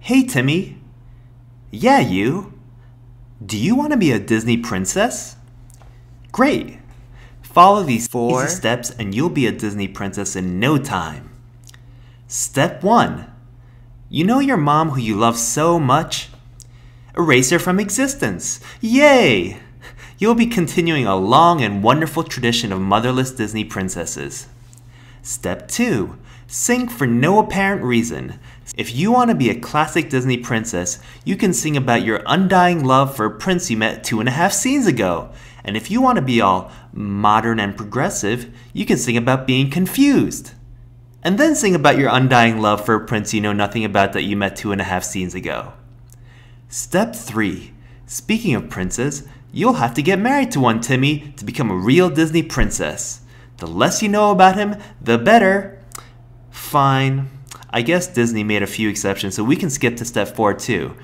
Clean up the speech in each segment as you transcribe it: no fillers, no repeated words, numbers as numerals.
Hey, Timmy. Yeah, you. Do you want to be a Disney princess? Great. Follow these easy steps and you'll be a Disney princess in no time. Step 1. You know your mom who you love so much? Erase her from existence. Yay! You'll be continuing a long and wonderful tradition of motherless Disney princesses. Step 2. Sing for no apparent reason. If you want to be a classic Disney princess, you can sing about your undying love for a prince you met 2.5 scenes ago. And if you want to be all modern and progressive, you can sing about being confused. And then sing about your undying love for a prince you know nothing about that you met 2.5 scenes ago. Step 3. Speaking of princes, you'll have to get married to one, Timmy, to become a real Disney princess. The less you know about him, the better. Fine. I guess Disney made a few exceptions, so we can skip to step 4 too.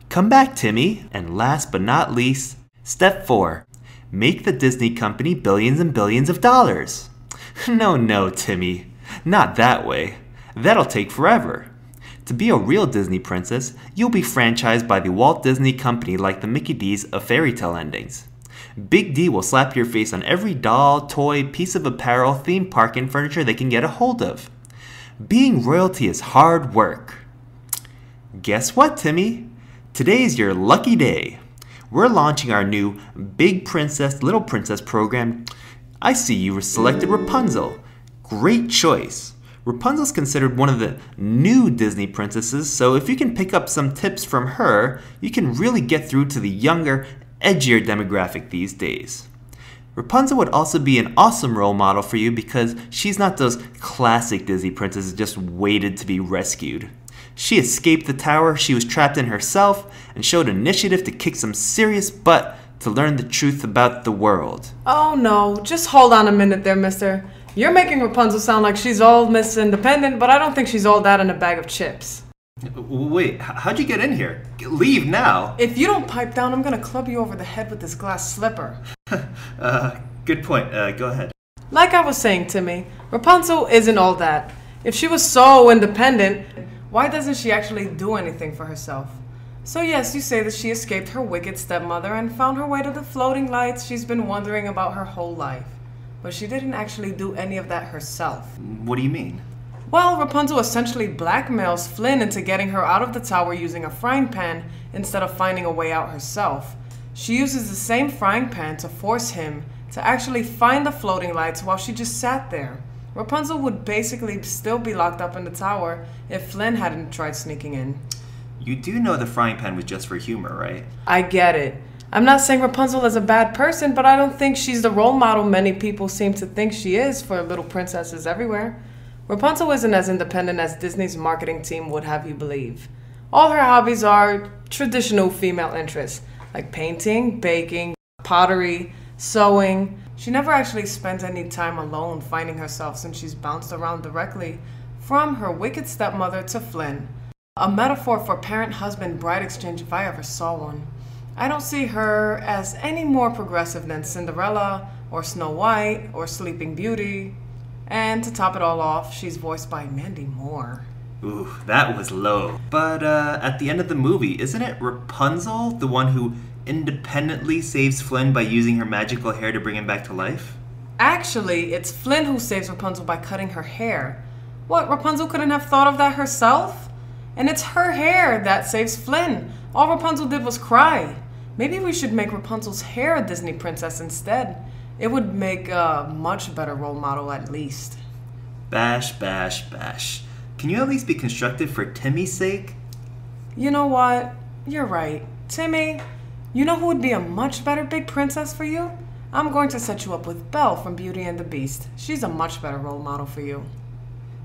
Come back, Timmy. And last but not least, step 4. Make the Disney company billions and billions of dollars. No, Timmy. Not that way. That'll take forever. To be a real Disney princess, you'll be franchised by the Walt Disney Company like the Mickey D's of fairy tale endings. Big D will slap your face on every doll, toy, piece of apparel, theme park, and furniture they can get a hold of. Being royalty is hard work. Guess what, Timmy? Today's your lucky day. We're launching our new Big Princess, Little Princess program. I see you selected Rapunzel. Great choice. Rapunzel's considered one of the new Disney princesses, so if you can pick up some tips from her, you can really get through to the younger, edgier demographic these days. Rapunzel would also be an awesome role model for you because she's not those classic Disney princesses just waited to be rescued. She escaped the tower she was trapped in herself and showed initiative to kick some serious butt to learn the truth about the world. Oh no, just hold on a minute there, mister. You're making Rapunzel sound like she's all Miss Independent, but I don't think she's all that in a bag of chips. Wait, how'd you get in here? Leave now. If you don't pipe down, I'm gonna club you over the head with this glass slipper. Good point. Go ahead. Like I was saying, Timmy, Rapunzel isn't all that. If she was so independent, why doesn't she actually do anything for herself? So yes, you say that she escaped her wicked stepmother and found her way to the floating lights she's been wondering about her whole life. But she didn't actually do any of that herself. What do you mean? Well, Rapunzel essentially blackmails Flynn into getting her out of the tower using a frying pan instead of finding a way out herself. She uses the same frying pan to force him to actually find the floating lights while she just sat there. Rapunzel would basically still be locked up in the tower if Flynn hadn't tried sneaking in. You do know the frying pan was just for humor, right? I get it. I'm not saying Rapunzel is a bad person, but I don't think she's the role model many people seem to think she is for little princesses everywhere. Rapunzel isn't as independent as Disney's marketing team would have you believe. All her hobbies are traditional female interests, like painting, baking, pottery, sewing. She never actually spends any time alone finding herself since she's bounced around directly from her wicked stepmother to Flynn. A metaphor for parent-husband-bride exchange if I ever saw one. I don't see her as any more progressive than Cinderella, or Snow White, or Sleeping Beauty. And to top it all off, she's voiced by Mandy Moore. Ooh, that was low. But at the end of the movie, isn't it Rapunzel, the one who independently saves Flynn by using her magical hair to bring him back to life? Actually, it's Flynn who saves Rapunzel by cutting her hair. What, Rapunzel couldn't have thought of that herself? And it's her hair that saves Flynn. All Rapunzel did was cry. Maybe we should make Rapunzel's hair a Disney princess instead. It would make a much better role model at least. Bash, bash, bash. Can you at least be constructive for Timmy's sake? You know what? You're right. Timmy, you know who would be a much better big princess for you? I'm going to set you up with Belle from Beauty and the Beast. She's a much better role model for you.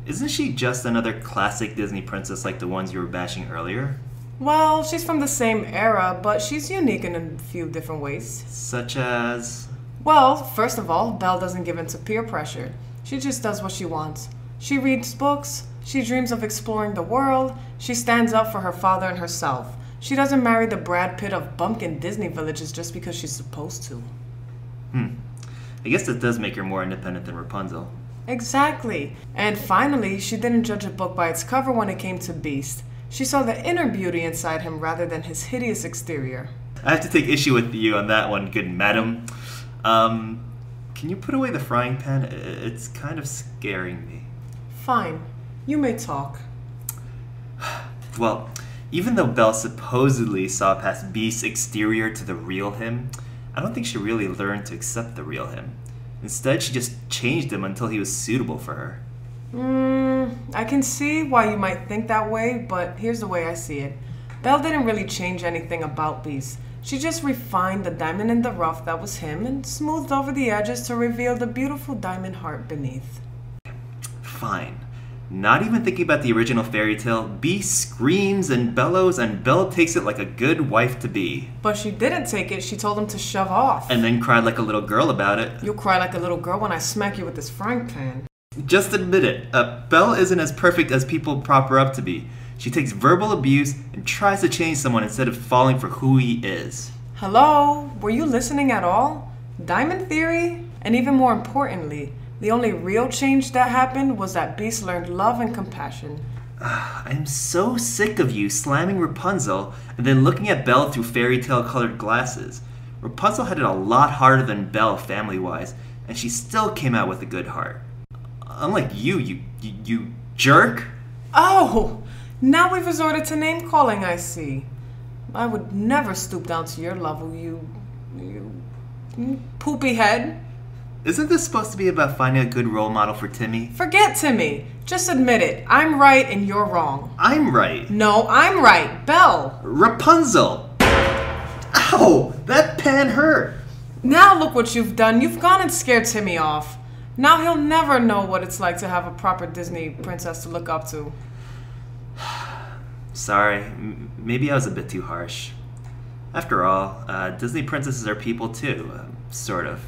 Isn't she just another classic Disney princess like the ones you were bashing earlier? Well, she's from the same era, but she's unique in a few different ways. Such as? Well, first of all, Belle doesn't give in to peer pressure. She just does what she wants. She reads books, she dreams of exploring the world, she stands up for her father and herself. She doesn't marry the Brad Pitt of bumpkin Disney villages just because she's supposed to. I guess that does make her more independent than Rapunzel. Exactly. And finally, she didn't judge a book by its cover when it came to Beast. She saw the inner beauty inside him rather than his hideous exterior. I have to take issue with you on that one, good madam. Can you put away the frying pan? It's kind of scaring me. Fine. You may talk. Well, even though Belle supposedly saw past Beast's exterior to the real him, I don't think she really learned to accept the real him. Instead, she just changed him until he was suitable for her. I can see why you might think that way, but here's the way I see it. Belle didn't really change anything about Beast. She just refined the diamond in the rough that was him and smoothed over the edges to reveal the beautiful diamond heart beneath. Fine. Not even thinking about the original fairy tale, Beast screams and bellows and Belle takes it like a good wife-to-be. But she didn't take it, she told him to shove off. And then cried like a little girl about it. You'll cry like a little girl when I smack you with this frying pan. Just admit it, Belle isn't as perfect as people prop her up to be. She takes verbal abuse and tries to change someone instead of falling for who he is. Hello? Were you listening at all? Diamond theory? And even more importantly, the only real change that happened was that Beast learned love and compassion. I'm so sick of you slamming Rapunzel and then looking at Belle through fairy tale colored glasses. Rapunzel had it a lot harder than Belle family-wise, and she still came out with a good heart. Unlike you jerk! Oh! Now we've resorted to name-calling, I see. I would never stoop down to your level, you poopy head. Isn't this supposed to be about finding a good role model for Timmy? Forget Timmy. Just admit it. I'm right and you're wrong. I'm right. No, I'm right. Belle. Rapunzel! Ow! That pan hurt! Now look what you've done. You've gone and scared Timmy off. Now he'll never know what it's like to have a proper Disney princess to look up to. Sorry, maybe I was a bit too harsh. After all, Disney princesses are people too, sort of.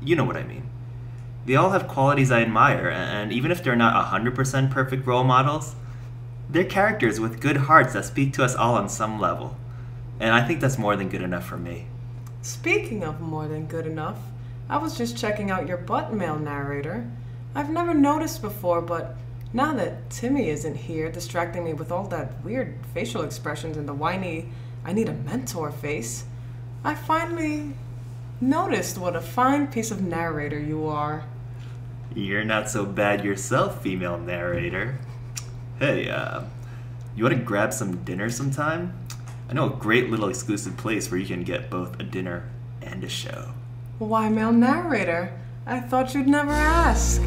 You know what I mean. They all have qualities I admire, and even if they're not 100% perfect role models, they're characters with good hearts that speak to us all on some level. And I think that's more than good enough for me. Speaking of more than good enough, I was just checking out your butt mail narrator. I've never noticed before, but now that Timmy isn't here distracting me with all that weird facial expressions and the whiny, I need a mentor face, I finally noticed what a fine piece of narrator you are. You're not so bad yourself, female narrator. Hey, you want to grab some dinner sometime? I know a great little exclusive place where you can get both a dinner and a show. Why, male narrator? I thought you'd never ask.